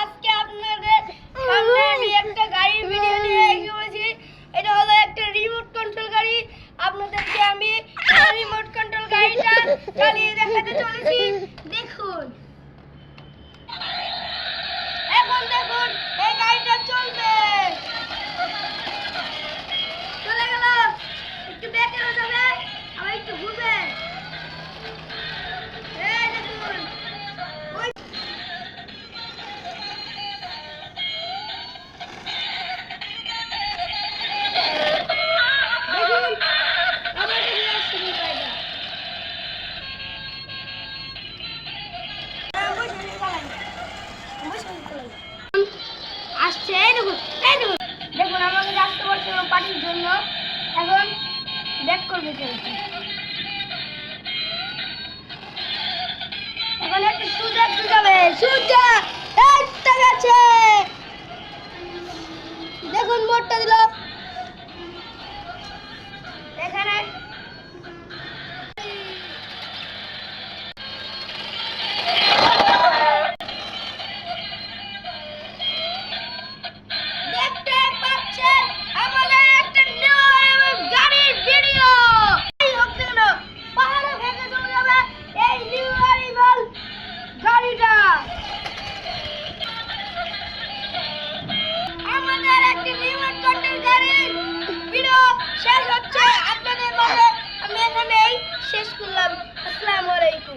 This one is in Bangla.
আজকে আপনাদের সামনে আমি একটা গাড়ির ভিডিও নিয়ে এসেছি। এটা হলো একটা রিমোট কন্ট্রোল গাড়ি। আপনাদেরকে আমি রিমোট কন্ট্রোল গাড়িটা চালিয়ে দেখাতে চলেছি। দেখুন, এখন দেখুন এই গাড়িটা চলবে। চলে গেল, একটু ব্যাকে যাবে, আবার একটু ঘুরবে। এই দেখুন, ওই দেখুন আবার চলে আসছে গাড়িটা। আসছে, এই দেখুন, এই দেখুন, দেখুন আমাকে রাখতে পারছে পার্টির জন্য। এখন ব্যাক করবে চলছে। এখন একটা সুজা যাবে, সুজা একটা গেছে। দেখুন মোটটা দিল এখানে। দেখতে পাচ্ছেন আমাদের একটা নিউ গাড়ির ভিডিও। এই হোক না কেন, পাহাড়ে ভেঙে চলে যাবে এই নিউ অ্যানিমাল গাড়িটা। আমাদের একটি রিমোট কন্ট্রোল গাড়ির ভিডিও শেষ হচ্ছে আপনাদের মাঝে। আমি এখানেই শেষ করলাম। আসসালামু আলাইকুম।